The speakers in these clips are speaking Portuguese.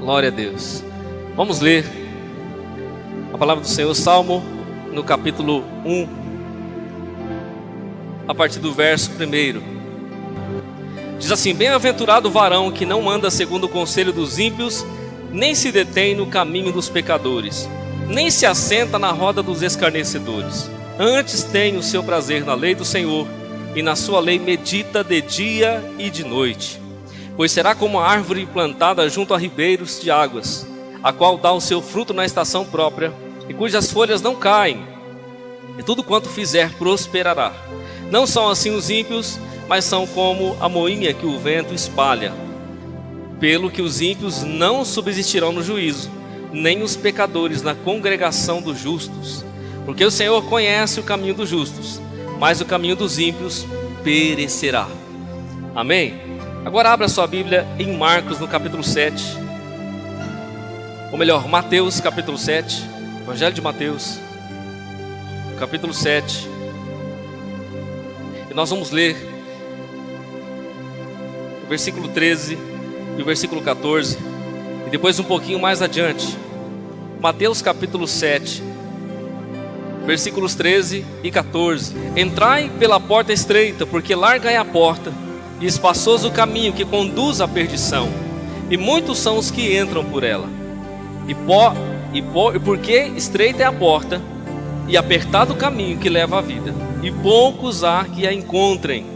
Glória a Deus. Vamos ler a palavra do Senhor, Salmo, no capítulo 1, a partir do verso 1. Diz assim: Bem-aventurado o varão que não anda segundo o conselho dos ímpios, nem se detém no caminho dos pecadores, nem se assenta na roda dos escarnecedores. Antes tem o seu prazer na lei do Senhor, e na sua lei medita de dia e de noite. Pois será como a árvore plantada junto a ribeiros de águas, a qual dá o seu fruto na estação própria, e cujas folhas não caem, e tudo quanto fizer prosperará. Não são assim os ímpios, mas são como a moinha que o vento espalha. Pelo que os ímpios não subsistirão no juízo, nem os pecadores na congregação dos justos. Porque o Senhor conhece o caminho dos justos, mas o caminho dos ímpios perecerá. Amém? Agora abra sua Bíblia em Marcos, no capítulo 7. Ou melhor, Mateus, capítulo 7. Evangelho de Mateus, capítulo 7. E nós vamos ler o versículo 13 e o versículo 14. E depois um pouquinho mais adiante. Mateus, capítulo 7, versículos 13 e 14. Entrai pela porta estreita, porque larga é a porta, e espaçoso o caminho que conduz à perdição, e muitos são os que entram por ela. Porque estreita é a porta, e apertado o caminho que leva à vida, e poucos há que a encontrem.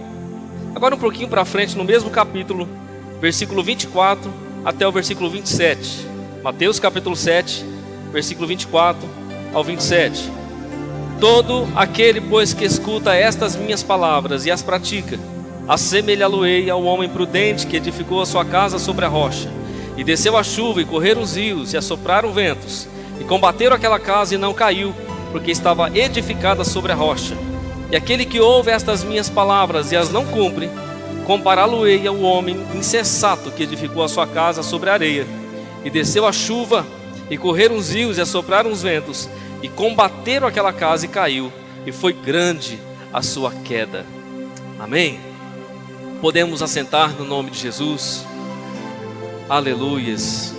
Agora um pouquinho para frente, no mesmo capítulo, versículo 24 até o versículo 27. Mateus capítulo 7, versículo 24 ao 27. Todo aquele, pois, que escuta estas minhas palavras e as pratica, assemelhá-lo-ei ao homem prudente que edificou a sua casa sobre a rocha. E desceu a chuva, e correram os rios, e assopraram ventos, e combateram aquela casa, e não caiu, porque estava edificada sobre a rocha. E aquele que ouve estas minhas palavras e as não cumpre, compará-lo-ei ao homem insensato que edificou a sua casa sobre a areia. E desceu a chuva, e correram os rios, e assopraram os ventos, e combateram aquela casa, e caiu, e foi grande a sua queda. Amém? Podemos assentar no nome de Jesus. Aleluias.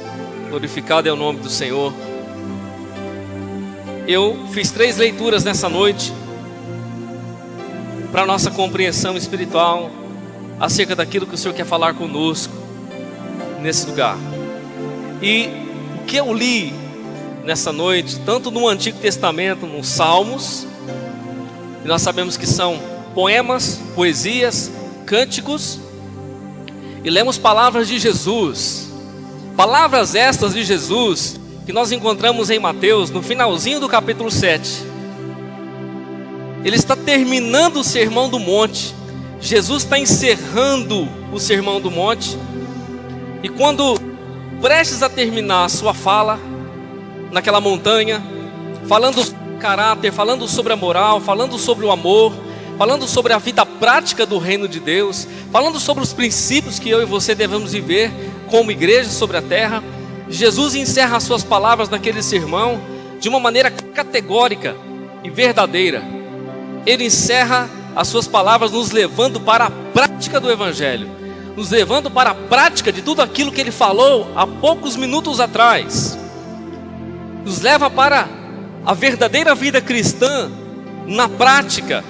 Glorificado é o nome do Senhor. Eu fiz 3 leituras nessa noite para nossa compreensão espiritual acerca daquilo que o Senhor quer falar conosco nesse lugar. E o que eu li nessa noite, tanto no Antigo Testamento, nos Salmos, e nós sabemos que são poemas, poesias, cânticos, e lemos palavras de Jesus, palavras estas de Jesus que nós encontramos em Mateus, no finalzinho do capítulo 7. Ele está terminando o Sermão do Monte. Jesus está encerrando o Sermão do Monte, e quando prestes a terminar a sua fala naquela montanha, falando sobre o caráter, falando sobre a moral, falando sobre o amor, falando sobre a vida prática do reino de Deus, falando sobre os princípios que eu e você devemos viver como igreja sobre a terra, Jesus encerra as suas palavras naquele sermão de uma maneira categórica e verdadeira. Ele encerra as suas palavras nos levando para a prática do Evangelho, nos levando para a prática de tudo aquilo que ele falou há poucos minutos atrás. Nos leva para a verdadeira vida cristã na prática.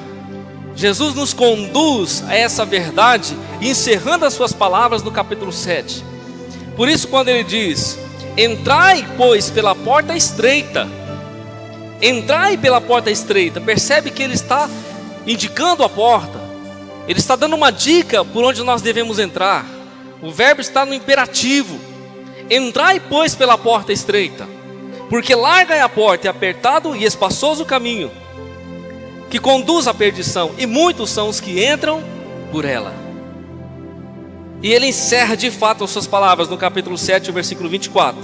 Jesus nos conduz a essa verdade, encerrando as suas palavras no capítulo 7. Por isso, quando ele diz: entrai, pois, pela porta estreita. Entrai pela porta estreita. Percebe que ele está indicando a porta. Ele está dando uma dica por onde nós devemos entrar. O verbo está no imperativo. Entrai, pois, pela porta estreita, porque larga é a porta, e apertado e espaçoso o caminho que conduz à perdição, e muitos são os que entram por ela. E ele encerra de fato as suas palavras no capítulo 7, o versículo 24,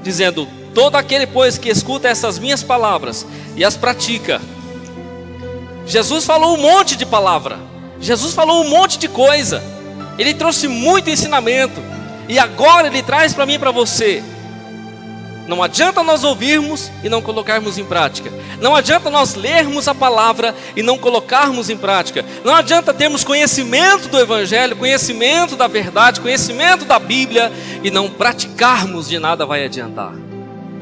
dizendo: todo aquele, pois, que escuta essas minhas palavras e as pratica. Jesus falou um monte de palavra, Jesus falou um monte de coisa, ele trouxe muito ensinamento, e agora ele traz para mim e para você Não adianta nós ouvirmos e não colocarmos em prática. Não adianta nós lermos a palavra e não colocarmos em prática. Não adianta termos conhecimento do Evangelho, conhecimento da verdade, conhecimento da Bíblia e não praticarmos, de nada vai adiantar.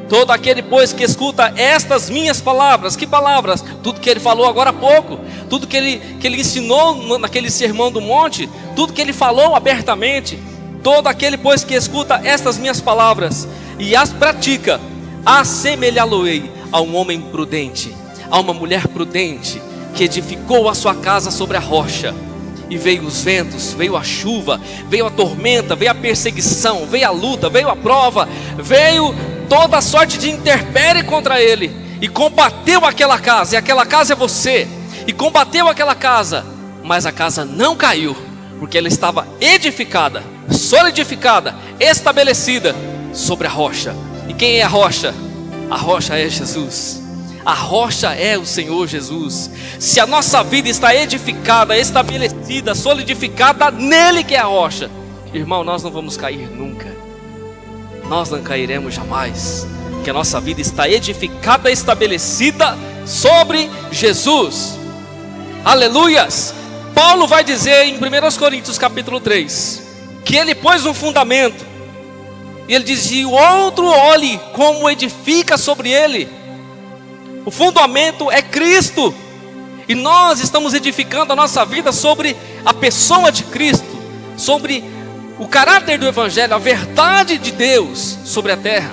Todo aquele, pois, que escuta estas minhas palavras, que palavras? Tudo que ele falou agora há pouco, tudo que ele ensinou naquele sermão do monte, tudo que ele falou abertamente. Todo aquele, pois, que escuta estas minhas palavras e as pratica, assemelhá-lo-ei a um homem prudente, a uma mulher prudente, que edificou a sua casa sobre a rocha. E veio os ventos, veio a chuva, veio a tormenta, veio a perseguição, veio a luta, veio a prova, veio toda sorte de intempérie contra ele, e combateu aquela casa, e aquela casa é você, e combateu aquela casa, mas a casa não caiu, porque ela estava edificada, solidificada, estabelecida sobre a rocha. E quem é a rocha? A rocha é Jesus. A rocha é o Senhor Jesus. Se a nossa vida está edificada, estabelecida, solidificada nele, que é a rocha, irmão, nós não vamos cair nunca. Nós não cairemos jamais, porque a nossa vida está edificada, estabelecida sobre Jesus. Aleluias! Paulo vai dizer em 1 Coríntios capítulo 3, que ele pôs um fundamento, e ele diz: e o outro olhe como edifica sobre ele. O fundamento é Cristo, e nós estamos edificando a nossa vida sobre a pessoa de Cristo, sobre o caráter do Evangelho, a verdade de Deus sobre a terra.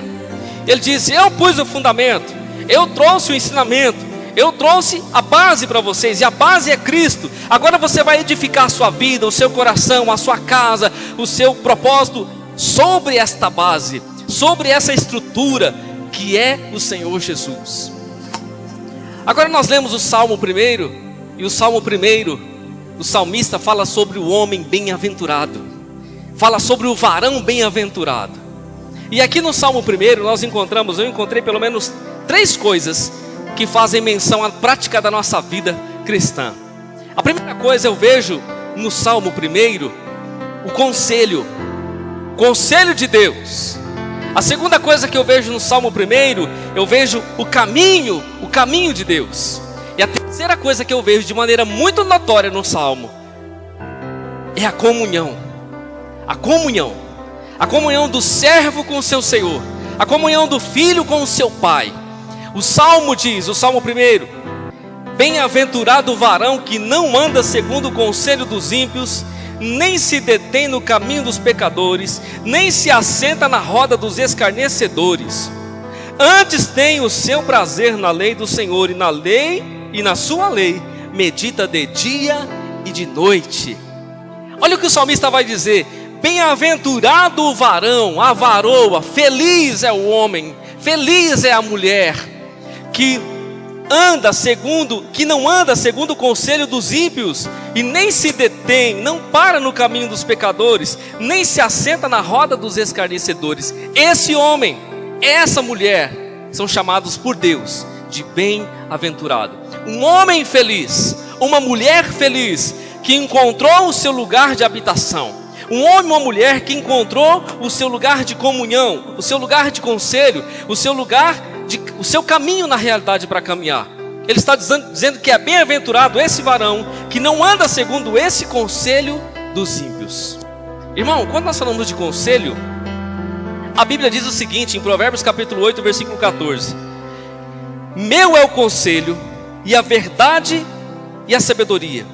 Ele diz: eu pus o fundamento, eu trouxe o ensinamento, eu trouxe a base para vocês, e a base é Cristo. Agora você vai edificar a sua vida, o seu coração, a sua casa, o seu propósito sobre esta base, sobre essa estrutura que é o Senhor Jesus. Agora nós lemos o Salmo 1, e o Salmo 1, o salmista fala sobre o homem bem-aventurado, fala sobre o varão bem-aventurado. E aqui no Salmo 1 eu encontrei pelo menos 3 coisas que fazem menção à prática da nossa vida cristã. A primeira coisa, eu vejo no Salmo 1 o conselho de Deus. A segunda coisa que eu vejo no Salmo 1, eu vejo o caminho de Deus. E a terceira coisa que eu vejo de maneira muito notória no Salmo é a comunhão. A comunhão do servo com o seu Senhor, a comunhão do filho com o seu pai. O Salmo diz, o Salmo 1: bem-aventurado o varão que não anda segundo o conselho dos ímpios, nem se detém no caminho dos pecadores, nem se assenta na roda dos escarnecedores. Antes tem o seu prazer na lei do Senhor, e na sua lei medita de dia e de noite. Olha o que o salmista vai dizer: bem-aventurado o varão, a varoa, feliz é o homem, feliz é a mulher que não anda segundo o conselho dos ímpios, e nem se detém, não para no caminho dos pecadores, nem se assenta na roda dos escarnecedores. Esse homem, essa mulher, são chamados por Deus de bem-aventurado. Um homem feliz, uma mulher feliz, que encontrou o seu lugar de habitação. Um homem ou uma mulher que encontrou o seu lugar de comunhão, o seu lugar de conselho, o seu caminho na realidade para caminhar. Ele está dizendo que é bem-aventurado esse varão que não anda segundo esse conselho dos ímpios. Irmão, quando nós falamos de conselho, a Bíblia diz o seguinte, em Provérbios capítulo 8, versículo 14: meu é o conselho, e a verdade e a sabedoria.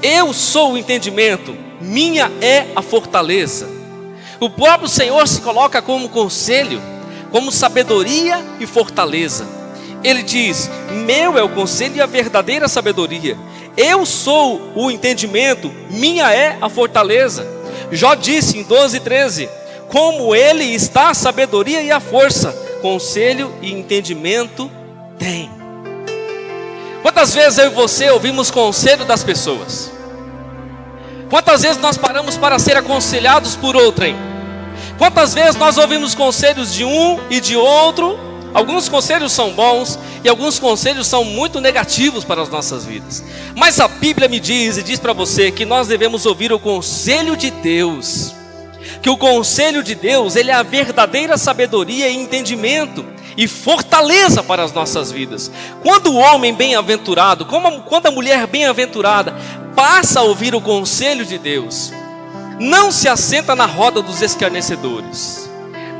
Eu sou o entendimento, minha é a fortaleza. O próprio Senhor se coloca como conselho, como sabedoria e fortaleza. Ele diz: meu é o conselho e a verdadeira sabedoria. Eu sou o entendimento, minha é a fortaleza. Jó disse em 12:13: como ele está a sabedoria e a força, conselho e entendimento tem. Quantas vezes eu e você ouvimos conselho das pessoas? Quantas vezes nós paramos para ser aconselhados por outrem? Quantas vezes nós ouvimos conselhos de um e de outro? Alguns conselhos são bons e alguns conselhos são muito negativos para as nossas vidas. Mas a Bíblia me diz e diz para você que nós devemos ouvir o conselho de Deus. que o conselho de Deus, ele é a verdadeira sabedoria e entendimento e fortaleza para as nossas vidas. Quando o homem bem-aventurado, quando a mulher bem-aventurada passa a ouvir o conselho de Deus, não se assenta na roda dos escarnecedores,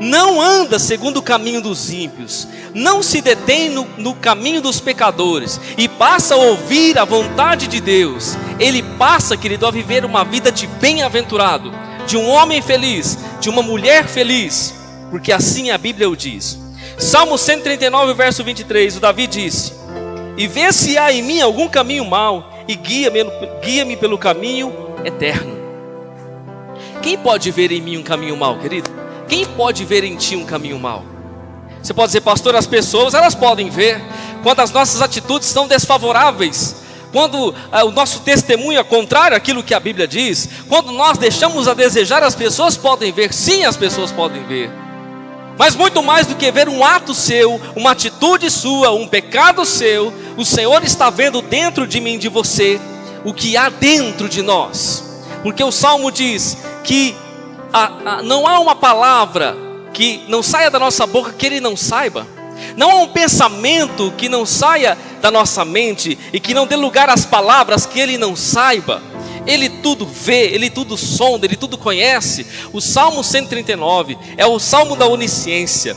não anda segundo o caminho dos ímpios, não se detém no caminho dos pecadores, e passa a ouvir a vontade de Deus, ele passa, querido, a viver uma vida de bem-aventurado, de um homem feliz, de uma mulher feliz, porque assim a Bíblia o diz. Salmo 139, verso 23, o Davi disse: e vê se há em mim algum caminho mau, e guia-me pelo caminho eterno. Quem pode ver em mim um caminho mau, querido? Quem pode ver em ti um caminho mau? Você pode dizer, pastor, as pessoas, elas podem ver quando as nossas atitudes são desfavoráveis, quando o nosso testemunho é contrário àquilo que a Bíblia diz, quando nós deixamos a desejar, as pessoas podem ver. Sim, as pessoas podem ver. Mas muito mais do que ver um ato seu, uma atitude sua, um pecado seu, o Senhor está vendo dentro de mim, de você, o que há dentro de nós. Porque o Salmo diz que não há uma palavra que não saia da nossa boca que Ele não saiba. Não há um pensamento que não saia da nossa mente e que não dê lugar às palavras que Ele não saiba. Ele tudo vê, Ele tudo sonda, Ele tudo conhece. O Salmo 139 é o Salmo da onisciência.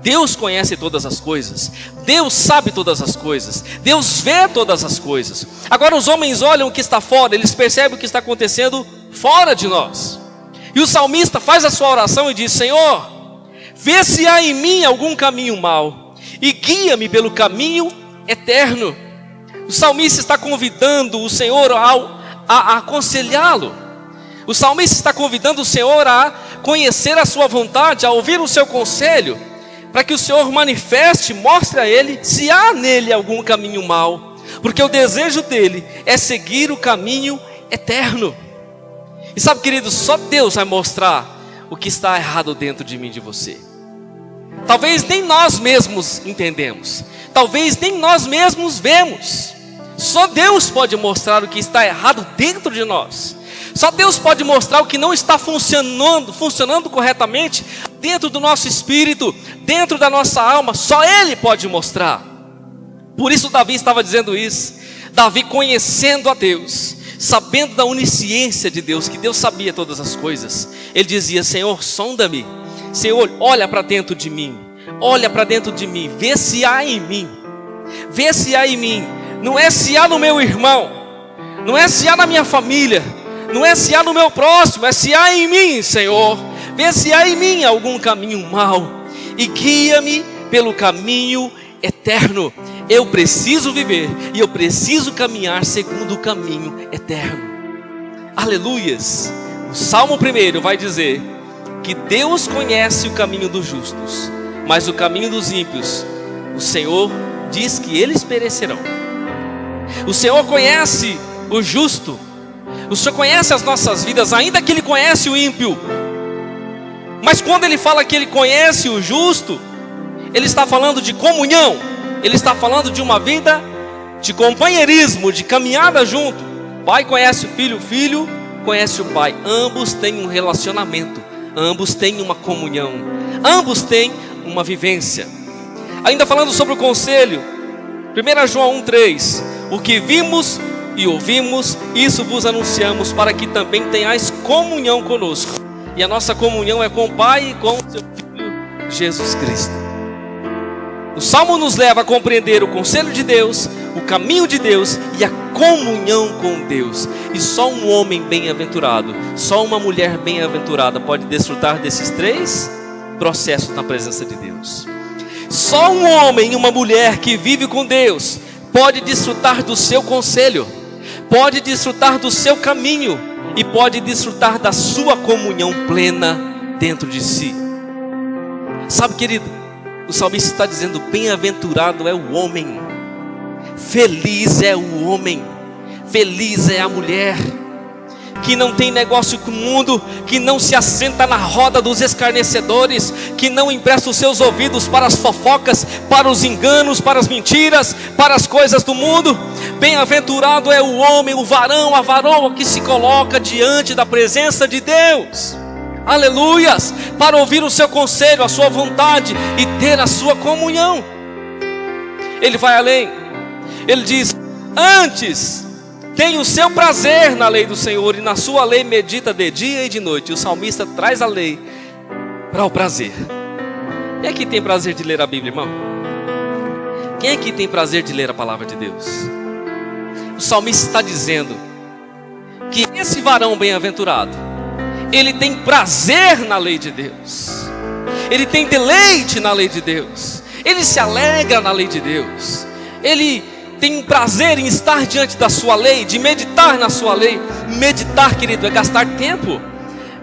Deus conhece todas as coisas, Deus sabe todas as coisas, Deus vê todas as coisas. Agora os homens olham o que está fora, eles percebem o que está acontecendo fora de nós. E o salmista faz a sua oração e diz: Senhor, vê se há em mim algum caminho mau e guia-me pelo caminho eterno. O salmista está convidando o Senhor a aconselhá-lo. O salmista está convidando o Senhor a conhecer a sua vontade, a ouvir o seu conselho, para que o Senhor manifeste, mostre a ele se há nele algum caminho mau, porque o desejo dele é seguir o caminho eterno. E sabe, querido, só Deus vai mostrar o que está errado dentro de mim e de você. Talvez nem nós mesmos entendemos, talvez nem nós mesmos vemos. Só Deus pode mostrar o que está errado dentro de nós. Só Deus pode mostrar o que não está funcionando corretamente dentro do nosso espírito, dentro da nossa alma. Só Ele pode mostrar. Por isso Davi estava dizendo isso. Davi, conhecendo a Deus, sabendo da onisciência de Deus, que Deus sabia todas as coisas, ele dizia: Senhor, sonda-me. Senhor, olha para dentro de mim. Olha para dentro de mim. Vê se há em mim. Vê se há em mim. Não é se há no meu irmão, não é se há na minha família, não é se há no meu próximo, é se há em mim, Senhor. Vê se há em mim algum caminho mau e guia-me pelo caminho eterno. Eu preciso viver e eu preciso caminhar segundo o caminho eterno. Aleluias. O Salmo 1 vai dizer que Deus conhece o caminho dos justos, mas o caminho dos ímpios, o Senhor diz que eles perecerão. O Senhor conhece o justo, o Senhor conhece as nossas vidas, ainda que Ele conhece o ímpio. Mas quando Ele fala que Ele conhece o justo, Ele está falando de comunhão, Ele está falando de uma vida de companheirismo, de caminhada junto. Pai conhece o filho conhece o pai. Ambos têm um relacionamento, ambos têm uma comunhão, ambos têm uma vivência. Ainda falando sobre o conselho, 1 João 1,3: o que vimos e ouvimos, isso vos anunciamos, para que também tenhais comunhão conosco. E a nossa comunhão é com o Pai e com o seu Filho Jesus Cristo. O Salmo nos leva a compreender o conselho de Deus, o caminho de Deus e a comunhão com Deus. E só um homem bem-aventurado, só uma mulher bem-aventurada pode desfrutar desses três processos na presença de Deus. Só um homem e uma mulher que vive com Deus pode desfrutar do seu conselho, pode desfrutar do seu caminho e pode desfrutar da sua comunhão plena dentro de si. Sabe, querido, o salmista está dizendo: bem-aventurado é o homem, feliz é o homem, feliz é a mulher que não tem negócio com o mundo, que não se assenta na roda dos escarnecedores, que não empresta os seus ouvidos para as fofocas, para os enganos, para as mentiras, para as coisas do mundo. Bem-aventurado é o homem, o varão, a varoa que se coloca diante da presença de Deus. aleluias, para ouvir o seu conselho, a sua vontade e ter a sua comunhão. Ele vai além, ele diz: antes tem o seu prazer na lei do Senhor, e na sua lei medita de dia e de noite. E o salmista traz a lei para o prazer. Quem aqui tem prazer de ler a Bíblia, irmão? Quem aqui tem prazer de ler a palavra de Deus? O salmista está dizendo que esse varão bem-aventurado, ele tem prazer na lei de Deus, ele tem deleite na lei de Deus, ele se alegra na lei de Deus, ele tem prazer em estar diante da sua lei, de meditar na sua lei. Meditar, querido, é gastar tempo.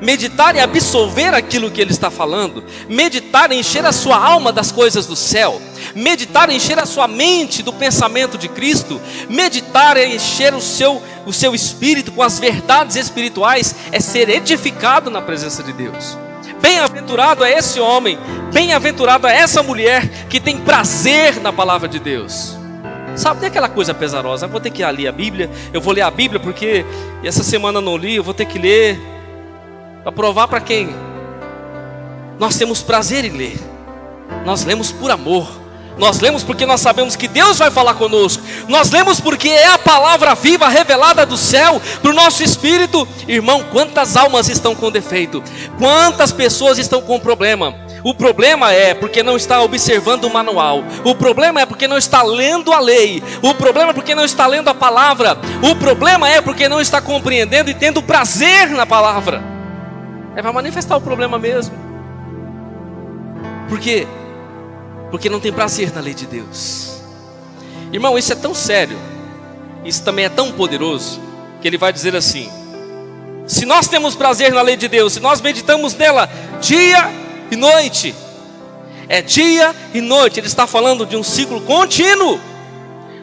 Meditar é absolver aquilo que ele está falando. Meditar é encher a sua alma das coisas do céu. Meditar é encher a sua mente do pensamento de Cristo. Meditar é encher o seu espírito com as verdades espirituais. É ser edificado na presença de Deus. Bem-aventurado é esse homem, bem-aventurado é essa mulher que tem prazer na palavra de Deus. Sabe, tem aquela coisa pesarosa: eu vou ter que ler a Bíblia, eu vou ler a Bíblia porque essa semana eu não li, eu vou ter que ler. Para provar para quem? Nós temos prazer em ler. Nós lemos por amor. Nós lemos porque nós sabemos que Deus vai falar conosco. Nós lemos porque é a palavra viva revelada do céu para o nosso espírito. Irmão, quantas almas estão com defeito? Quantas pessoas estão com problema? O problema é porque não está observando o manual. O problema é porque não está lendo a lei. O problema é porque não está lendo a palavra. O problema é porque não está compreendendo e tendo prazer na palavra. É para manifestar o problema mesmo. Por quê? Porque não tem prazer na lei de Deus. Irmão, isso é tão sério, isso também é tão poderoso, que ele vai dizer assim: se nós temos prazer na lei de Deus, se nós meditamos nela dia e noite, é dia e noite. Ele está falando de um ciclo contínuo.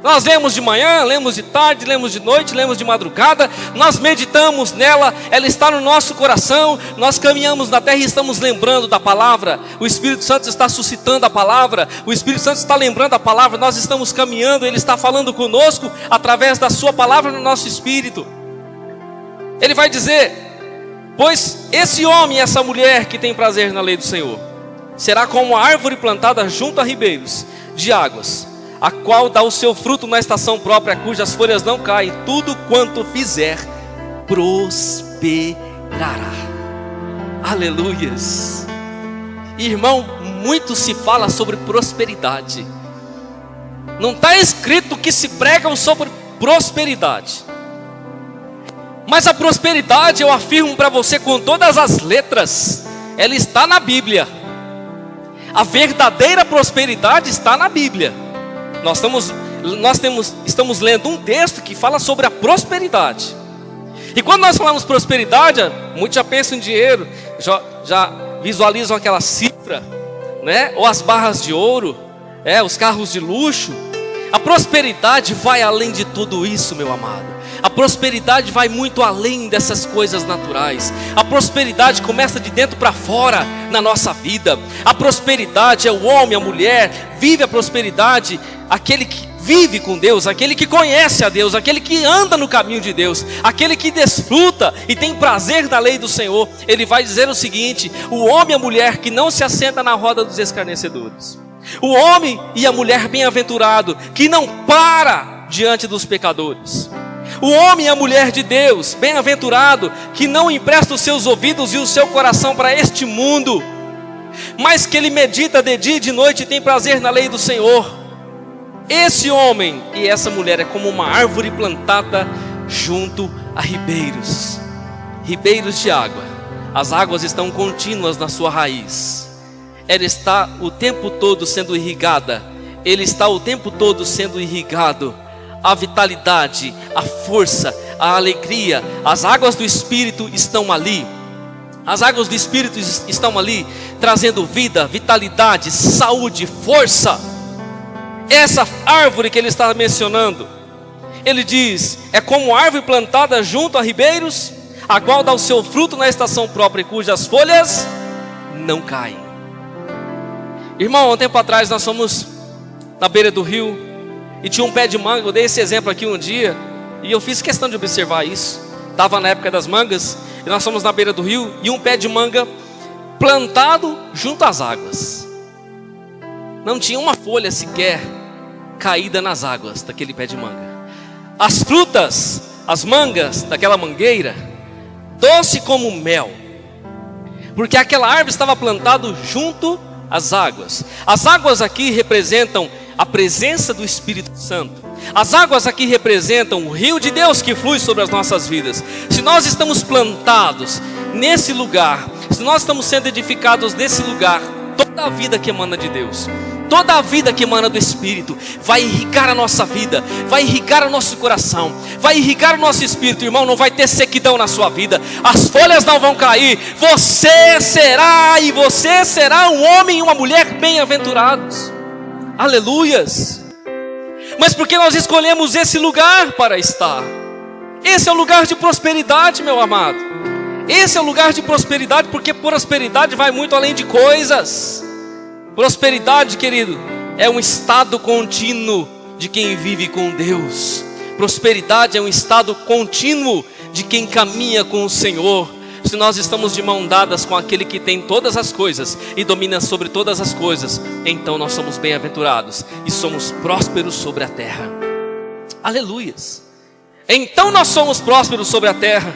Nós lemos de manhã, lemos de tarde, lemos de noite, lemos de madrugada. Nós meditamos nela, ela está no nosso coração. Nós caminhamos na terra e estamos lembrando da palavra. O Espírito Santo está suscitando a palavra. O Espírito Santo está lembrando a palavra. Nós estamos caminhando, ele está falando conosco através da sua palavra no nosso espírito. Ele vai dizer: pois esse homem e essa mulher que tem prazer na lei do Senhor será como a árvore plantada junto a ribeiros de águas, a qual dá o seu fruto na estação própria, cujas folhas não caem. Tudo quanto fizer prosperará. Aleluias. Irmão, muito se fala sobre prosperidade. Não está escrito que se pregam sobre prosperidade, mas a prosperidade, eu afirmo para você com todas as letras, ela está na Bíblia. A verdadeira prosperidade está na Bíblia. Estamos lendo um texto que fala sobre a prosperidade. E quando nós falamos prosperidade, muitos já pensam em dinheiro, já visualizam aquela cifra, né? Ou as barras de ouro, os carros de luxo. A prosperidade vai além de tudo isso, meu amado. A prosperidade vai muito além dessas coisas naturais. A prosperidade começa de dentro para fora na nossa vida. A prosperidade é o homem, a mulher, vive a prosperidade, aquele que vive com Deus, aquele que conhece a Deus, aquele que anda no caminho de Deus, aquele que desfruta e tem prazer na lei do Senhor. Ele vai dizer o seguinte: o homem e a mulher que não se assenta na roda dos escarnecedores, o homem e a mulher bem-aventurado que não para diante dos pecadores, o homem e a mulher de Deus bem-aventurado que não empresta os seus ouvidos e o seu coração para este mundo, mas que ele medita de dia e de noite e tem prazer na lei do Senhor. Esse homem e essa mulher é como uma árvore plantada junto a ribeiros de água. As águas estão contínuas na sua raiz. Ela está o tempo todo sendo irrigada. Ele está o tempo todo sendo irrigado. A vitalidade, a força, a alegria, as águas do Espírito estão ali. As águas do Espírito estão ali, trazendo vida, vitalidade, saúde, força. Essa árvore que ele está mencionando, ele diz, é como árvore plantada junto a ribeiros, a qual dá o seu fruto na estação própria, e cujas folhas não caem. Irmão, há um tempo atrás nós fomos na beira do rio e tinha um pé de manga. Eu dei esse exemplo aqui um dia e eu fiz questão de observar isso. Estava na época das mangas e nós fomos na beira do rio, e um pé de manga plantado junto às águas. Não tinha uma folha sequer caída nas águas daquele pé de manga. As frutas, as mangas daquela mangueira, doce como mel, porque aquela árvore estava plantada junto às águas. As águas aqui representam a presença do Espírito Santo. As águas aqui representam o rio de Deus que flui sobre as nossas vidas. Se nós estamos plantados nesse lugar, se nós estamos sendo edificados nesse lugar, toda a vida que emana de Deus, toda a vida que emana do Espírito, vai irrigar a nossa vida, vai irrigar o nosso coração, vai irrigar o nosso espírito, irmão. Não vai ter sequidão na sua vida, as folhas não vão cair. Você será um homem e uma mulher bem-aventurados. Aleluias. Mas porque nós escolhemos esse lugar para estar? Esse é o lugar de prosperidade, meu amado. Esse é o lugar de prosperidade, porque prosperidade vai muito além de coisas. Prosperidade, querido, é um estado contínuo de quem vive com Deus. Prosperidade é um estado contínuo de quem caminha com o Senhor. Se nós estamos de mão dadas com aquele que tem todas as coisas e domina sobre todas as coisas, então nós somos bem-aventurados e somos prósperos sobre a terra. Aleluias. Então nós somos prósperos sobre a terra.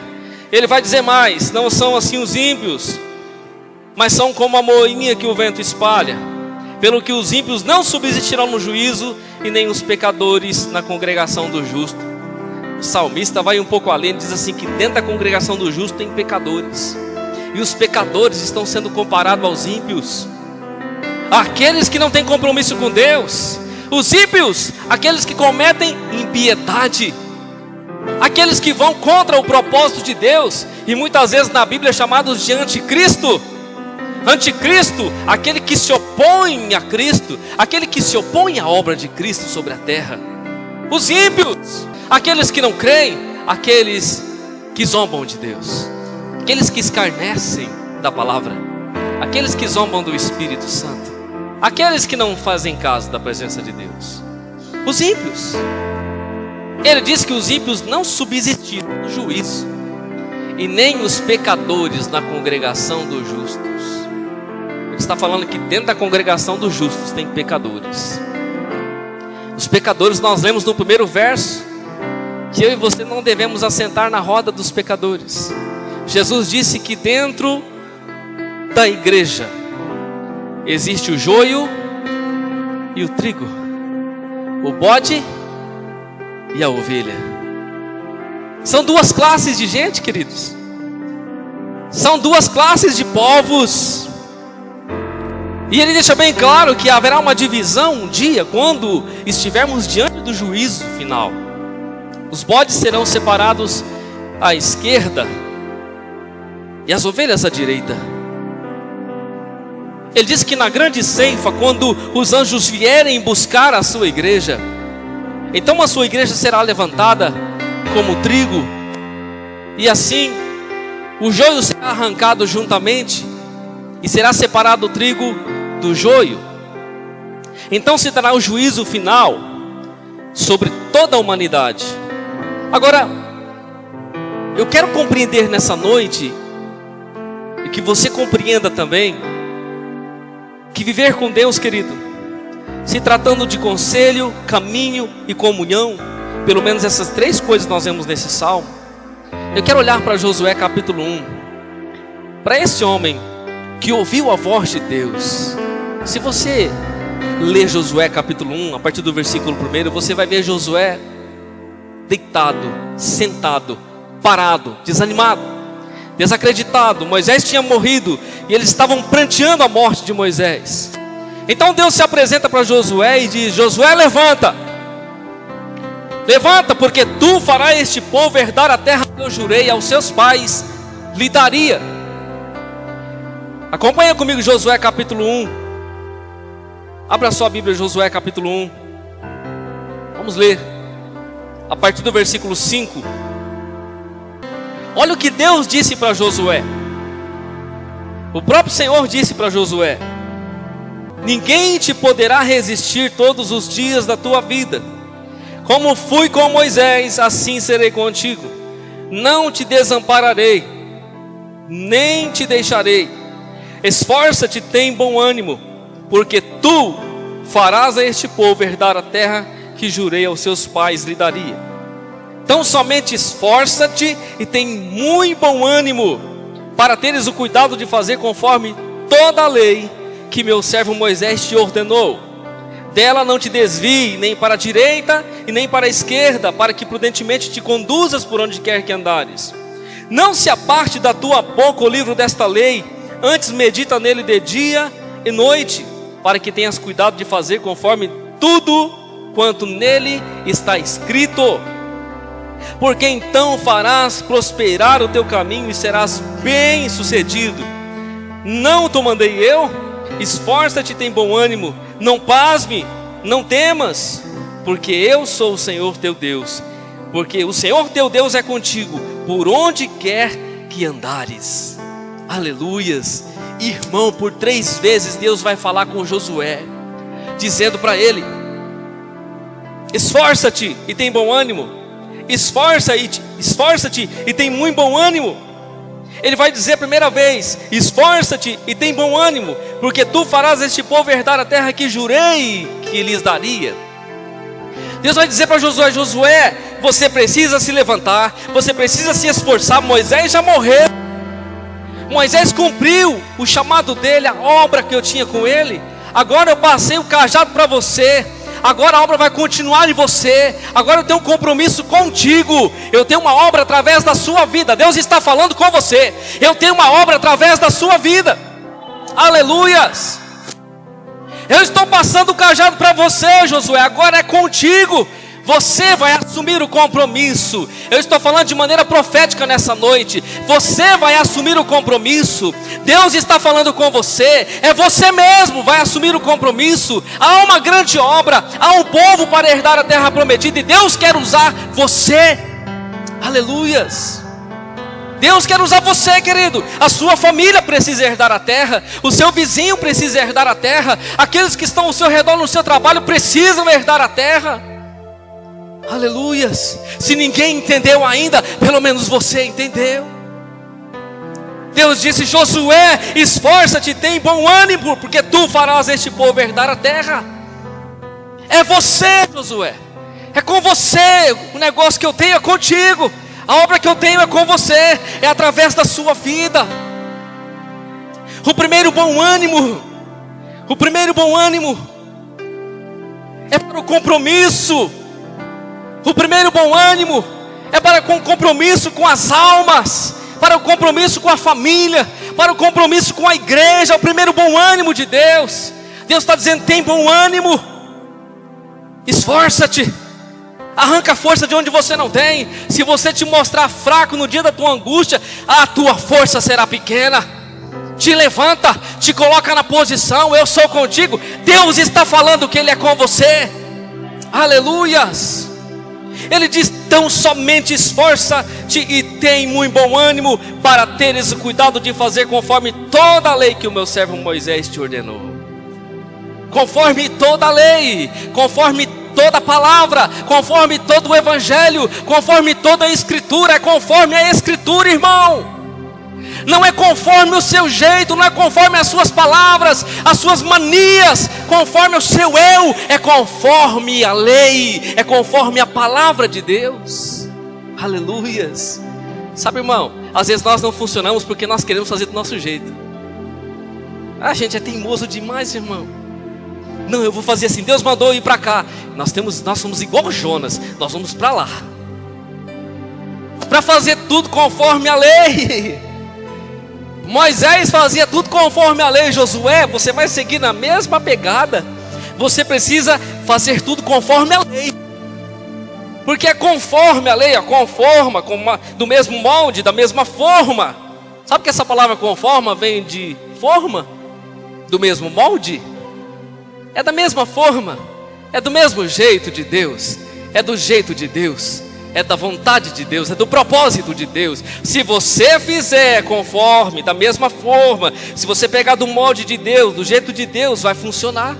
Ele vai dizer mais: não são assim os ímpios, mas são como a moinha que o vento espalha. Pelo que os ímpios não subsistirão no juízo, e nem os pecadores na congregação do justo. O salmista vai um pouco além, diz assim que dentro da congregação do justo tem pecadores, e os pecadores estão sendo comparados aos ímpios, aqueles que não têm compromisso com Deus. Os ímpios, aqueles que cometem impiedade, aqueles que vão contra o propósito de Deus, e muitas vezes na Bíblia chamados de anticristo. Anticristo, aquele que se opõe a Cristo, aquele que se opõe à obra de Cristo sobre a terra. Os ímpios, aqueles que não creem, aqueles que zombam de Deus, aqueles que escarnecem da palavra, aqueles que zombam do Espírito Santo, aqueles que não fazem caso da presença de Deus. Os ímpios. Ele diz que os ímpios não subsistiram no juízo, e nem os pecadores na congregação dos justos. Ele está falando que dentro da congregação dos justos tem pecadores. Os pecadores, nós lemos no primeiro verso que eu e você não devemos assentar na roda dos pecadores. Jesus disse que dentro da igreja existe o joio e o trigo, o bode e a ovelha. São duas classes de gente, queridos. São duas classes de povos. E ele deixa bem claro que haverá uma divisão um dia, quando estivermos diante do juízo final. Os bodes serão separados à esquerda e as ovelhas à direita. Ele diz que na grande ceifa, quando os anjos vierem buscar a sua igreja, então a sua igreja será levantada como trigo, e assim o joio será arrancado juntamente, e será separado o trigo do joio. Então se dará o juízo final sobre toda a humanidade. Agora, eu quero compreender nessa noite, e que você compreenda também, que viver com Deus, querido, se tratando de conselho, caminho e comunhão, pelo menos essas três coisas nós vemos nesse salmo. Eu quero olhar para Josué capítulo 1, para esse homem que ouviu a voz de Deus. Se você ler Josué capítulo 1, a partir do versículo 1, você vai ver Josué deitado, sentado, parado, desanimado, desacreditado. Moisés tinha morrido e eles estavam pranteando a morte de Moisés. Então Deus se apresenta para Josué e diz: Josué, levanta, levanta, porque tu farás este povo herdar a terra que eu jurei aos seus pais lhe daria. Acompanha comigo Josué capítulo 1. Abra sua Bíblia, Josué capítulo 1. Vamos ler a partir do versículo 5. Olha o que Deus disse para Josué. O próprio Senhor disse para Josué: ninguém te poderá resistir todos os dias da tua vida. Como fui com Moisés, assim serei contigo. Não te desampararei, nem te deixarei. Esforça-te, tem bom ânimo, porque tu farás a este povo herdar a terra que jurei aos seus pais lhe daria. Então somente esforça-te e tem muito bom ânimo, para teres o cuidado de fazer conforme toda a lei que meu servo Moisés te ordenou. Dela não te desvie, nem para a direita e nem para a esquerda, para que prudentemente te conduzas por onde quer que andares. Não se aparte da tua boca o livro desta lei, antes medita nele de dia e noite, para que tenhas cuidado de fazer conforme tudo quanto nele está escrito. Porque então farás prosperar o teu caminho e serás bem sucedido. Não te mandei eu? Esforça-te e tem bom ânimo, não pasme, não temas, porque eu sou o Senhor teu Deus. Porque o Senhor teu Deus é contigo, por onde quer que andares. Aleluias. Irmão, por 3 vezes Deus vai falar com Josué, dizendo para ele: esforça-te e tem bom ânimo. Esforça-te e tem muito bom ânimo. Ele vai dizer a primeira vez: esforça-te e tem bom ânimo, porque tu farás este povo herdar a terra que jurei que lhes daria. Deus vai dizer para Josué: Josué, você precisa se levantar, você precisa se esforçar. Moisés já morreu, Moisés cumpriu o chamado dele, a obra que eu tinha com ele. Agora eu passei o cajado para você. Agora a obra vai continuar em você. Agora eu tenho um compromisso contigo. Eu tenho uma obra através da sua vida. Deus está falando com você. Eu tenho uma obra através da sua vida. Aleluias. Eu estou passando o cajado para você, Josué. Agora é contigo. Você vai assumir o compromisso. Eu estou falando de maneira profética nessa noite. Você vai assumir o compromisso. Deus está falando com você. É você mesmo vai assumir o compromisso. Há uma grande obra, há um povo para herdar a terra prometida, e Deus quer usar você. Aleluias. Deus quer usar você, querido. A sua família precisa herdar a terra. O seu vizinho precisa herdar a terra. Aqueles que estão ao seu redor no seu trabalho precisam herdar a terra. Aleluias. Se ninguém entendeu ainda, pelo menos você entendeu. Deus disse: Josué, esforça-te, tem bom ânimo, porque tu farás este povo herdar a terra. É você, Josué. É com você. O negócio que eu tenho é contigo. A obra que eu tenho é com você. É através da sua vida. O primeiro bom ânimo é para o compromisso. O primeiro bom ânimo é para o compromisso com as almas, para o compromisso com a família, para o compromisso com a igreja. O primeiro bom ânimo de Deus. Deus está dizendo: tem bom ânimo. Esforça-te. Arranca a força de onde você não tem. Se você te mostrar fraco no dia da tua angústia, a tua força será pequena. Te levanta, te coloca na posição. Eu sou contigo. Deus está falando que Ele é com você. Aleluias. Ele diz: tão somente esforça-te e tem muito bom ânimo, para teres o cuidado de fazer conforme toda a lei que o meu servo Moisés te ordenou. Conforme toda a lei, conforme toda a palavra, conforme todo o evangelho, conforme toda a escritura. É conforme a escritura, irmão. Não é conforme o seu jeito, não é conforme as suas palavras, as suas manias, conforme o seu eu. É conforme a lei, é conforme a palavra de Deus. Aleluias. Sabe, irmão, às vezes nós não funcionamos porque nós queremos fazer do nosso jeito. A gente é teimoso demais, irmão. Não, eu vou fazer assim, Deus mandou eu ir para cá. Nós somos igual Jonas, nós vamos para lá, para fazer tudo conforme a lei. Moisés fazia tudo conforme a lei. Josué, você vai seguir na mesma pegada. Você precisa fazer tudo conforme a lei, porque é conforme a lei, conforma, do mesmo molde, da mesma forma. Sabe que essa palavra conforma vem de forma? Do mesmo molde? É da mesma forma, é do mesmo jeito de Deus, é do jeito de Deus, é da vontade de Deus, é do propósito de Deus. Se você fizer conforme, da mesma forma, se você pegar do molde de Deus, do jeito de Deus, vai funcionar.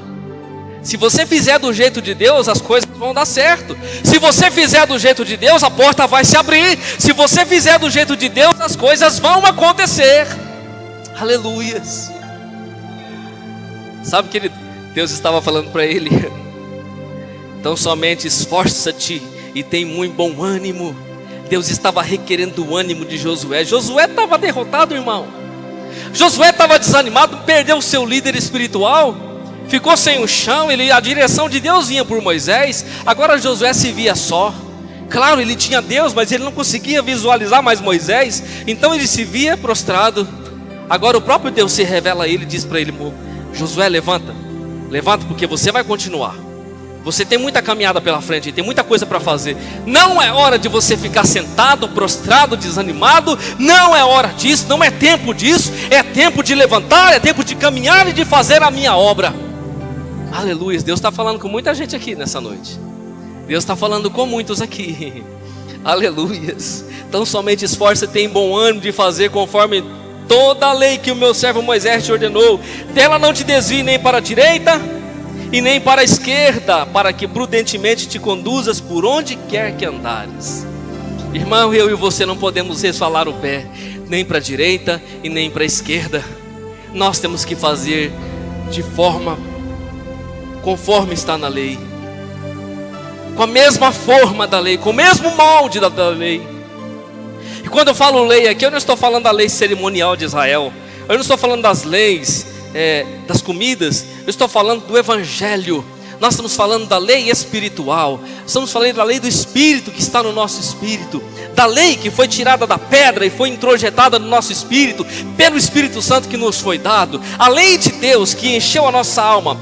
Se você fizer do jeito de Deus, as coisas vão dar certo. Se você fizer do jeito de Deus, a porta vai se abrir. Se você fizer do jeito de Deus, as coisas vão acontecer. Aleluias. Sabe que Deus estava falando para ele: então somente esforça-te e tem muito bom ânimo. Deus estava requerendo o ânimo de Josué. Josué estava derrotado, irmão. Josué estava desanimado, perdeu o seu líder espiritual, ficou sem o chão. A direção de Deus vinha por Moisés. Agora Josué se via só. Claro, ele tinha Deus, mas ele não conseguia visualizar mais Moisés. Então ele se via prostrado. Agora o próprio Deus se revela a ele e diz para ele: Josué, levanta, porque você vai continuar. Você tem muita caminhada pela frente, tem muita coisa para fazer. Não é hora de você ficar sentado, prostrado, desanimado. Não é hora disso, não é tempo disso. É tempo de levantar, é tempo de caminhar e de fazer a minha obra. Aleluia. Deus está falando com muita gente aqui nessa noite. Deus está falando com muitos aqui. Aleluias. Então somente esforça-te, tem bom ânimo de fazer conforme toda a lei que o meu servo Moisés te ordenou. Dela não te desvie nem para a direita e nem para a esquerda, para que prudentemente te conduzas por onde quer que andares. Irmão, eu e você não podemos resvalar o pé, nem para a direita e nem para a esquerda. Nós temos que fazer de forma conforme está na lei, com a mesma forma da lei, com o mesmo molde da lei. E quando eu falo lei aqui, eu não estou falando da lei cerimonial de Israel. Eu não estou falando das leis das comidas. Eu estou falando do Evangelho. Nós estamos falando da lei espiritual. Estamos falando da lei do Espírito que está no nosso espírito, da lei que foi tirada da pedra e foi introjetada no nosso espírito pelo Espírito Santo que nos foi dado. A lei de Deus que encheu a nossa alma.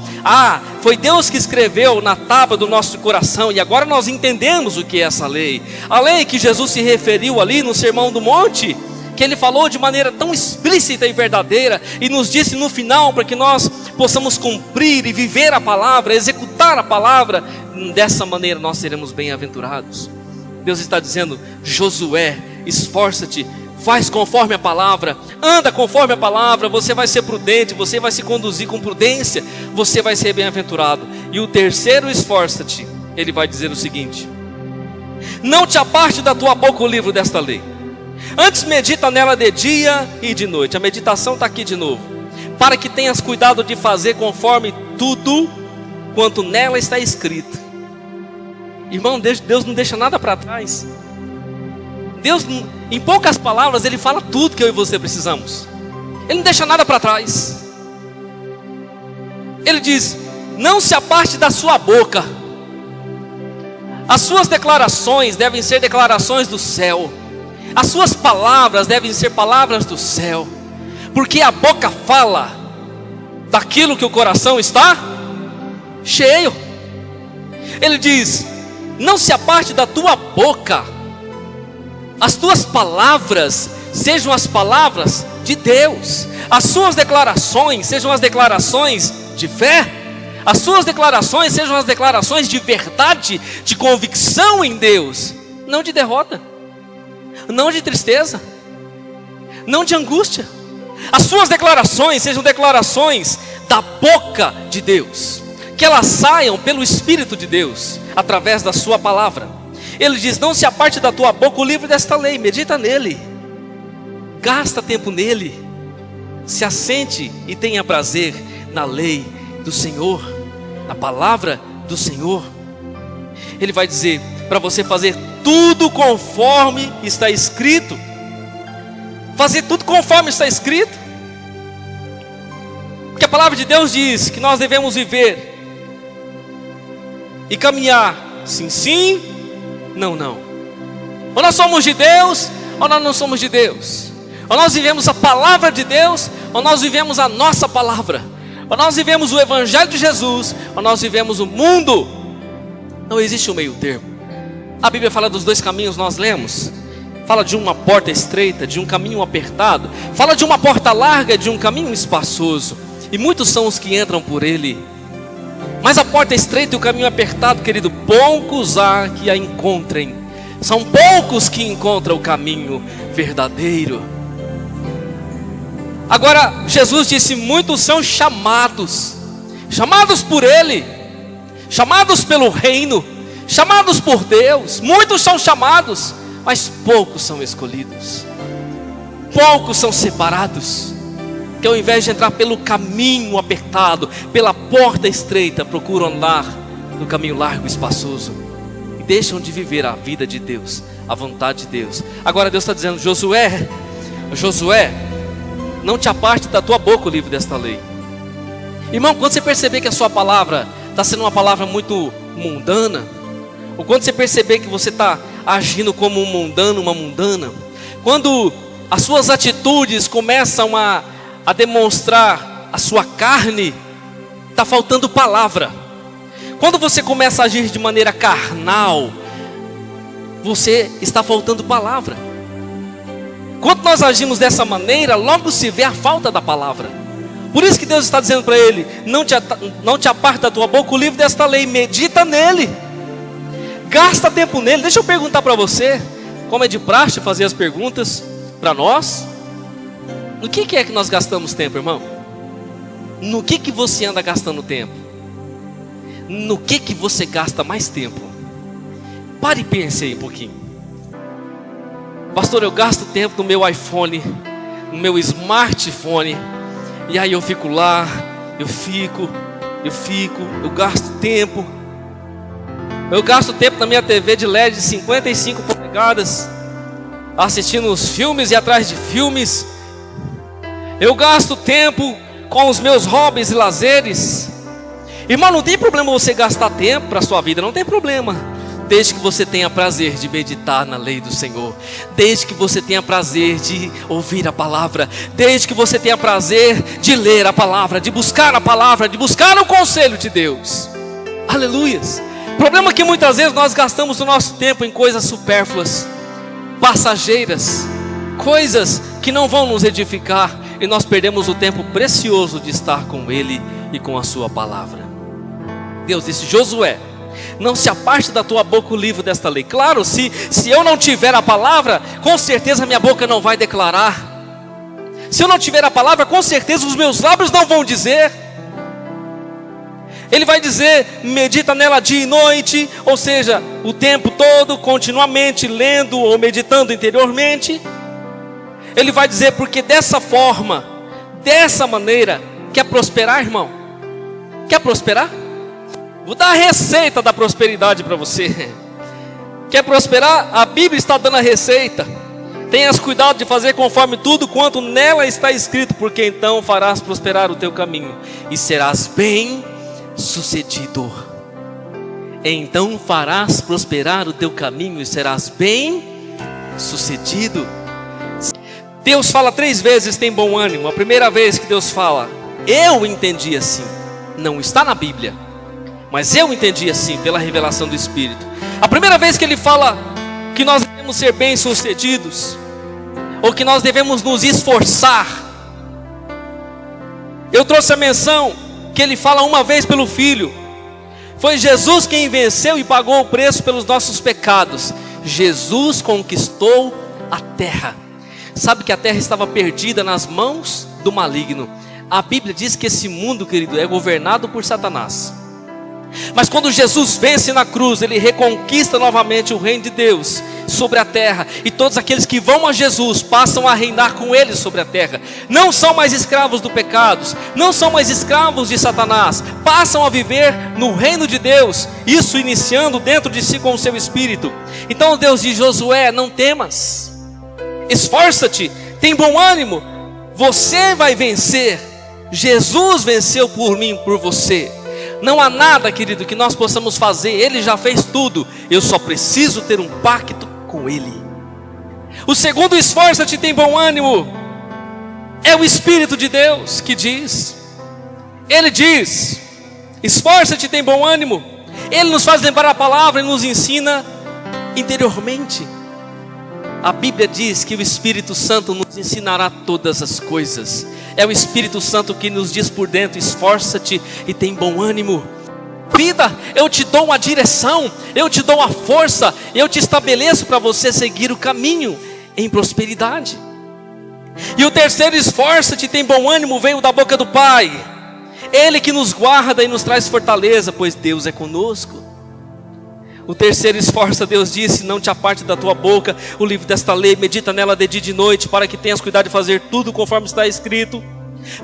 Foi Deus que escreveu na tábua do nosso coração. E agora nós entendemos o que é essa lei. A lei que Jesus se referiu ali no Sermão do Monte, que Ele falou de maneira tão explícita e verdadeira, e nos disse no final para que nós possamos cumprir e viver a palavra, executar a palavra. Dessa maneira nós seremos bem-aventurados. Deus está dizendo: Josué, esforça-te, faz conforme a palavra, anda conforme a palavra. Você vai ser prudente, você vai se conduzir com prudência, você vai ser bem-aventurado. E o terceiro, esforça-te, Ele vai dizer o seguinte: não te aparte da tua boca o livro desta lei, antes medita nela de dia e de noite. A meditação está aqui de novo. Para que tenhas cuidado de fazer conforme tudo quanto nela está escrito. Irmão, Deus não deixa nada para trás. Deus, em poucas palavras, Ele fala tudo que eu e você precisamos. Ele não deixa nada para trás. Ele diz: não se aparte da sua boca. As suas declarações devem ser declarações do céu. As suas palavras devem ser palavras do céu. Porque a boca fala daquilo que o coração está cheio. Ele diz: não se aparte da tua boca. As tuas palavras sejam as palavras de Deus. As suas declarações sejam as declarações de fé. As suas declarações sejam as declarações de verdade, de convicção em Deus. Não de derrota, não de tristeza, não de angústia. As suas declarações sejam declarações da boca de Deus, que elas saiam pelo Espírito de Deus, através da sua palavra. Ele diz: não se aparte da tua boca o livro desta lei, medita nele, gasta tempo nele, se assente e tenha prazer na lei do Senhor, na palavra do Senhor. Ele vai dizer para você fazer tudo conforme está escrito. Fazer tudo conforme está escrito. Porque a palavra de Deus diz que nós devemos viver e caminhar sim, sim, não, não. Ou nós somos de Deus, ou nós não somos de Deus. Ou nós vivemos a palavra de Deus, ou nós vivemos a nossa palavra. Ou nós vivemos o Evangelho de Jesus, ou nós vivemos o mundo. Não existe um meio termo. A Bíblia fala dos dois caminhos, nós lemos. Fala de uma porta estreita, de um caminho apertado. Fala de uma porta larga, de um caminho espaçoso. E muitos são os que entram por ele. Mas a porta estreita e o caminho apertado, querido, poucos há que a encontrem. São poucos que encontram o caminho verdadeiro. Agora, Jesus disse: muitos são chamados por ele, chamados pelo reino, chamados por Deus. Muitos são chamados, mas poucos são escolhidos. Poucos são separados, que ao invés de entrar pelo caminho apertado, pela porta estreita, procuram andar no caminho largo e espaçoso, e deixam de viver a vida de Deus, a vontade de Deus. Agora Deus está dizendo: Josué, não te aparte da tua boca o livro desta lei. Irmão, quando você perceber que a sua palavra está sendo uma palavra muito mundana, ou quando você perceber que você está agindo como um mundano, uma mundana, quando as suas atitudes começam a demonstrar a sua carne, está faltando palavra. Quando você começa a agir de maneira carnal, você está faltando palavra. Quando nós agimos dessa maneira, logo se vê a falta da palavra. Por isso que Deus está dizendo para ele: não te aparte da tua boca o livro desta lei, medita nele, gasta tempo nele. Deixa eu perguntar para você, como é de praxe fazer as perguntas para nós. No que é que nós gastamos tempo, irmão? No que você anda gastando tempo? No que você gasta mais tempo? Pare e pense aí um pouquinho. Pastor, eu gasto tempo no meu iPhone, no meu smartphone, e aí eu fico lá, eu gasto tempo. Eu gasto tempo na minha TV de LED de 55 polegadas, assistindo os filmes e atrás de filmes. Eu gasto tempo com os meus hobbies e lazeres. Irmão, não tem problema você gastar tempo para a sua vida, não tem problema, desde que você tenha prazer de meditar na lei do Senhor, desde que você tenha prazer de ouvir a palavra, desde que você tenha prazer de ler a palavra, de buscar a palavra, de buscar o conselho de Deus. Aleluias. O problema é que muitas vezes nós gastamos o nosso tempo em coisas supérfluas, passageiras, coisas que não vão nos edificar, e nós perdemos o tempo precioso de estar com Ele e com a sua palavra. Deus disse: Josué, não se aparte da tua boca o livro desta lei. Claro, se eu não tiver a palavra, com certeza minha boca não vai declarar. Se eu não tiver a palavra, com certeza os meus lábios não vão dizer. Ele vai dizer: medita nela dia e noite, ou seja, o tempo todo, continuamente lendo ou meditando interiormente. Ele vai dizer: porque dessa forma, dessa maneira, quer prosperar, irmão? Quer prosperar? Vou dar a receita da prosperidade para você. Quer prosperar? A Bíblia está dando a receita. Tenhas cuidado de fazer conforme tudo quanto nela está escrito, porque então farás prosperar o teu caminho e serás bem sucedido. Então farás prosperar o teu caminho e serás bem sucedido. Deus fala 3 vezes: tem bom ânimo. A primeira vez que Deus fala, eu entendi assim. Não está na Bíblia, mas eu entendi assim, pela revelação do Espírito. A primeira vez que Ele fala que nós devemos ser bem-sucedidos, ou que nós devemos nos esforçar, eu trouxe a menção que Ele fala uma vez pelo Filho. Foi Jesus quem venceu e pagou o preço pelos nossos pecados. Jesus conquistou a terra. Sabe que a terra estava perdida nas mãos do maligno. A Bíblia diz que esse mundo, querido, é governado por Satanás. Mas quando Jesus vence na cruz, Ele reconquista novamente o reino de Deus sobre a terra, e todos aqueles que vão a Jesus passam a reinar com Ele sobre a terra. Não são mais escravos do pecado, não são mais escravos de Satanás, passam a viver no reino de Deus, isso iniciando dentro de si com o seu Espírito. Então Deus diz: Josué, não temas, esforça-te, tem bom ânimo, você vai vencer. Jesus venceu por mim, por você. Não há nada, querido, que nós possamos fazer, Ele já fez tudo. Eu só preciso ter um pacto com Ele. O segundo, esforça-te, tem bom ânimo, é o Espírito de Deus que diz. Ele diz: esforça-te, tem bom ânimo. Ele nos faz lembrar a palavra e nos ensina interiormente. A Bíblia diz que o Espírito Santo nos ensinará todas as coisas. É o Espírito Santo que nos diz por dentro: esforça-te e tem bom ânimo. Vida, eu te dou uma direção, eu te dou a força, eu te estabeleço para você seguir o caminho em prosperidade. E o terceiro, esforça-te, tem bom ânimo, veio da boca do Pai. Ele que nos guarda e nos traz fortaleza, pois Deus é conosco. O terceiro, esforça, Deus disse, não te aparte da tua boca o livro desta lei, medita nela de dia e de noite, para que tenhas cuidado de fazer tudo conforme está escrito.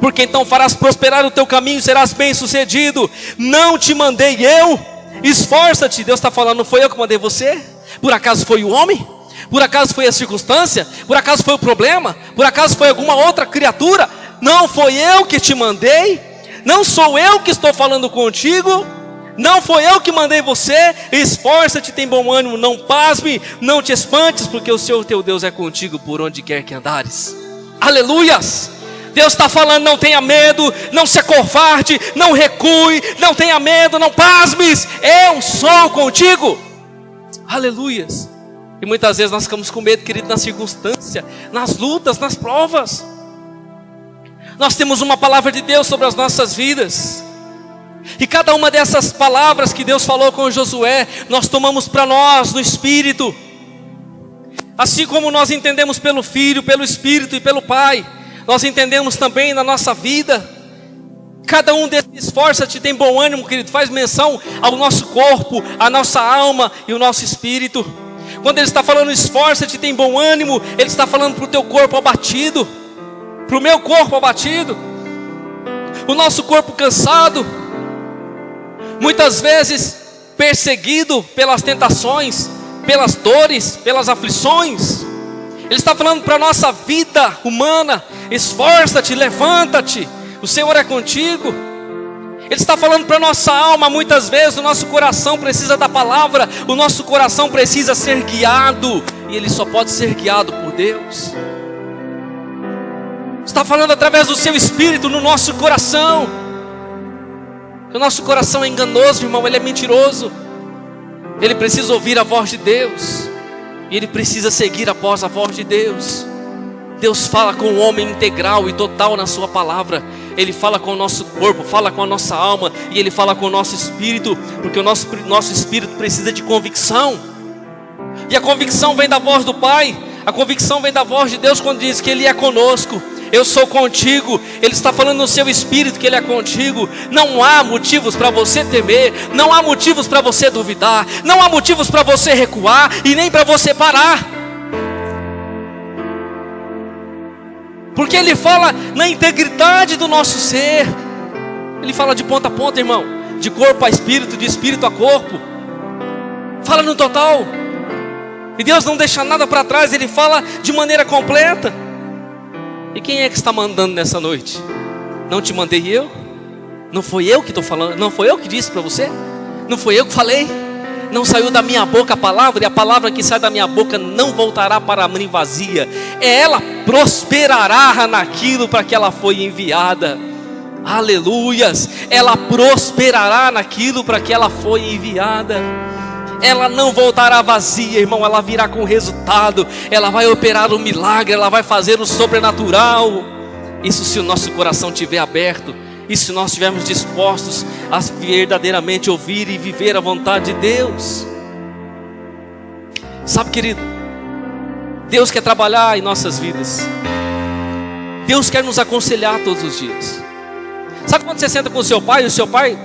Porque então farás prosperar o teu caminho, serás bem sucedido. Não te mandei eu? Esforça-te. Deus está falando, não foi eu que mandei você? Por acaso foi o homem? Por acaso foi a circunstância? Por acaso foi o problema? Por acaso foi alguma outra criatura? Não foi eu que te mandei? Não sou eu que estou falando contigo? Não foi eu que mandei você? Esforça-te, tem bom ânimo, não pasme, não te espantes, porque o Senhor teu Deus é contigo por onde quer que andares. Aleluias! Deus está falando, não tenha medo, não se acovarde, não recue, não tenha medo, não pasmes, eu sou contigo. Aleluias! E muitas vezes nós ficamos com medo, querido, na circunstância, nas lutas, nas provas. Nós temos uma palavra de Deus sobre as nossas vidas. E cada uma dessas palavras que Deus falou com Josué, nós tomamos para nós no Espírito. Assim como nós entendemos pelo Filho, pelo Espírito e pelo Pai, nós entendemos também na nossa vida. Cada um desses esforça-te, tem bom ânimo, querido, faz menção ao nosso corpo, à nossa alma e o nosso espírito. Quando ele está falando esforça-te, tem bom ânimo, ele está falando para o teu corpo abatido, para o meu corpo abatido, o nosso corpo cansado, muitas vezes perseguido pelas tentações, pelas dores, pelas aflições. Ele está falando para a nossa vida humana, esforça-te, levanta-te, o Senhor é contigo. Ele está falando para a nossa alma, muitas vezes o nosso coração precisa da palavra, o nosso coração precisa ser guiado, e ele só pode ser guiado por Deus. Está falando através do seu Espírito no nosso coração. O nosso coração é enganoso, irmão, ele é mentiroso. Ele precisa ouvir a voz de Deus, e ele precisa seguir após a voz de Deus. Deus fala com o homem integral e total na sua palavra. Ele fala com o nosso corpo, fala com a nossa alma, e ele fala com o nosso espírito, porque o nosso espírito precisa de convicção. E a convicção vem da voz do Pai, a convicção vem da voz de Deus quando diz que Ele é conosco. Eu sou contigo. Ele está falando no seu espírito que Ele é contigo. Não há motivos para você temer, não há motivos para você duvidar, não há motivos para você recuar e nem para você parar, porque Ele fala na integridade do nosso ser. Ele fala de ponta a ponta, irmão, de corpo a espírito, de espírito a corpo, fala no total. E Deus não deixa nada para trás, Ele fala de maneira completa. E quem é que está mandando nessa noite? Não te mandei eu? Não foi eu que estou falando? Não foi eu que disse para você? Não foi eu que falei? Não saiu da minha boca a palavra, e a palavra que sai da minha boca não voltará para mim vazia. Ela prosperará naquilo para que ela foi enviada. Aleluias! Ela prosperará naquilo para que ela foi enviada. Ela não voltará vazia, irmão, ela virá com resultado. Ela vai operar o milagre, ela vai fazer o sobrenatural. Isso se o nosso coração estiver aberto, e se nós estivermos dispostos a verdadeiramente ouvir e viver a vontade de Deus. Sabe, querido, Deus quer trabalhar em nossas vidas. Deus quer nos aconselhar todos os dias. Sabe quando você senta com o seu pai, e o seu pai,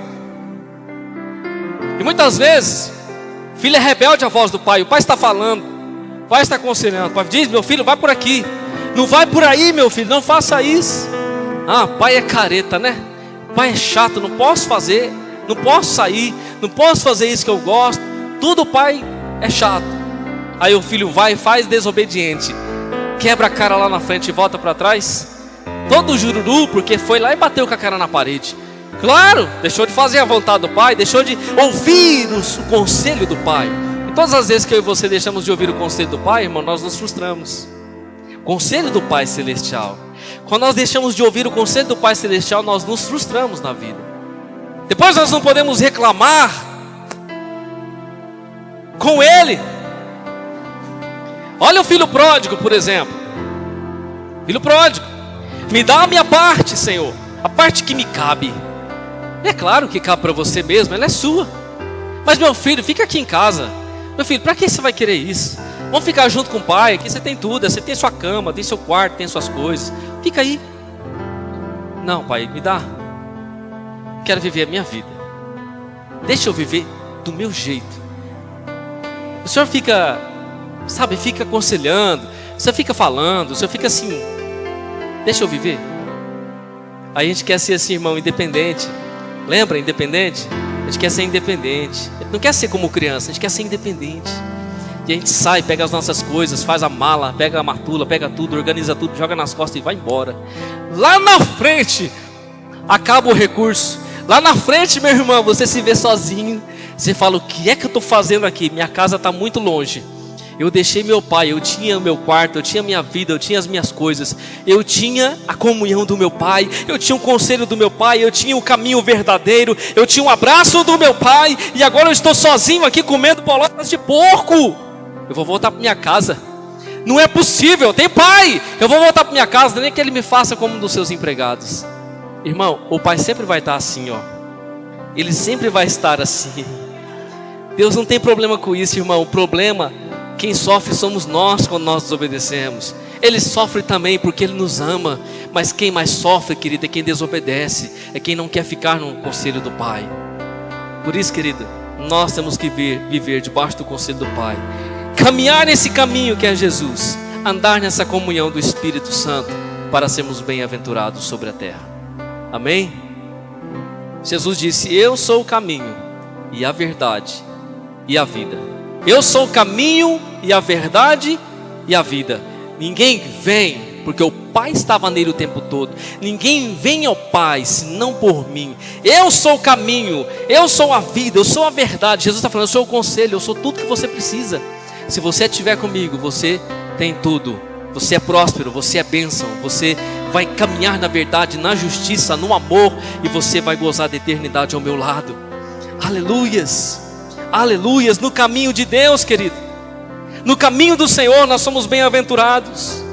e muitas vezes filho é rebelde à voz do pai. O pai está falando, o pai está aconselhando. O pai diz: meu filho, vai por aqui, não vai por aí, meu filho, não faça isso. Ah, pai é careta, né? Pai é chato, não posso fazer, não posso sair, não posso fazer isso que eu gosto. Tudo pai é chato. Aí o filho vai e faz, desobediente, quebra a cara lá na frente e volta para trás, todo jururu, porque foi lá e bateu com a cara na parede. Claro, deixou de fazer a vontade do pai, deixou de ouvir o conselho do pai. E todas as vezes que eu e você deixamos de ouvir o conselho do pai, irmão, nós nos frustramos. Conselho do Pai Celestial. Quando nós deixamos de ouvir o conselho do Pai Celestial, nós nos frustramos na vida. Depois nós não podemos reclamar com Ele. Olha o filho pródigo, por exemplo. Filho pródigo: me dá a minha parte, Senhor, a parte que me cabe. É claro que cabe para você mesmo, ela é sua. Mas meu filho, fica aqui em casa. Meu filho, para que você vai querer isso? Vamos ficar junto com o pai, aqui você tem tudo, você tem sua cama, tem seu quarto, tem suas coisas. Fica aí. Não, pai, me dá. quero viver a minha vida. Deixa eu viver do meu jeito. O Senhor fica, sabe, fica aconselhando, você fica falando, o Senhor fica assim, deixa eu viver. Aí a gente quer ser assim, irmão, independente. Lembra, independente? A gente quer ser independente. A gente não quer ser como criança, a gente quer ser independente. E a gente sai, pega as nossas coisas, faz a mala, pega a matula, pega tudo, organiza tudo, joga nas costas e vai embora. Lá na frente, acaba o recurso. Lá na frente, meu irmão, você se vê sozinho. Você fala, o que é que eu estou fazendo aqui? Minha casa está muito longe. Eu deixei meu pai, eu tinha o meu quarto, eu tinha a minha vida, eu tinha as minhas coisas. Eu tinha a comunhão do meu pai, eu tinha o conselho do meu pai, eu tinha o caminho verdadeiro, eu tinha o abraço do meu pai. E agora eu estou sozinho aqui comendo bolotas de porco. Eu vou voltar para minha casa. Não é possível, tem pai. Eu vou voltar para minha casa, nem que ele me faça como um dos seus empregados. Irmão, o pai sempre vai estar assim, ó. Ele sempre vai estar assim. Deus não tem problema com isso, irmão. O problema, quem sofre somos nós quando nós desobedecemos. Ele sofre também porque Ele nos ama. Mas quem mais sofre, querido, é quem desobedece. É quem não quer ficar no conselho do Pai. Por isso, querido, nós temos que viver debaixo do conselho do Pai. Caminhar nesse caminho que é Jesus. Andar nessa comunhão do Espírito Santo para sermos bem-aventurados sobre a terra. Amém? Jesus disse, eu sou o caminho e a verdade e a vida. Eu sou o caminho e a verdade e a vida. Ninguém vem, porque o Pai estava nele o tempo todo. Ninguém vem ao Pai, senão por mim. Eu sou o caminho, eu sou a vida, eu sou a verdade. Jesus está falando, eu sou o conselho, eu sou tudo que você precisa. Se você estiver comigo, você tem tudo. Você é próspero, você é bênção. Você vai caminhar na verdade, na justiça, no amor. E você vai gozar da eternidade ao meu lado. Aleluias, aleluias. No caminho de Deus, querido, no caminho do Senhor nós somos bem-aventurados.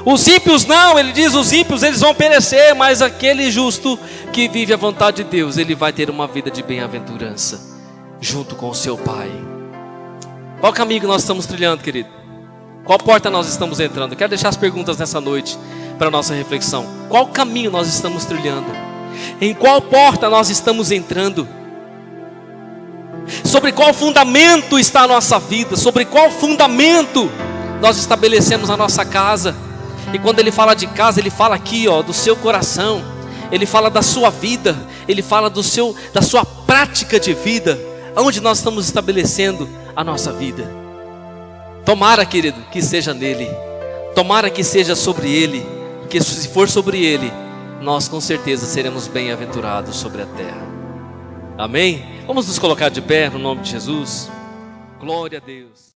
Os ímpios não, ele diz, os ímpios eles vão perecer. Mas aquele justo que vive a vontade de Deus, ele vai ter uma vida de bem-aventurança junto com o seu Pai. Qual caminho que nós estamos trilhando, querido? Qual porta nós estamos entrando? Quero deixar as perguntas nessa noite para a nossa reflexão. Qual caminho nós estamos trilhando? Em qual porta nós estamos entrando? Sobre qual fundamento está a nossa vida? Sobre qual fundamento nós estabelecemos a nossa casa? E quando ele fala de casa, ele fala aqui, ó, do seu coração. Ele fala da sua vida. Ele fala da sua prática de vida. Onde nós estamos estabelecendo a nossa vida? Tomara, querido, que seja nele. Tomara que seja sobre ele. Porque se for sobre ele, nós com certeza seremos bem-aventurados sobre a terra. Amém? Vamos nos colocar de pé no nome de Jesus. Glória a Deus.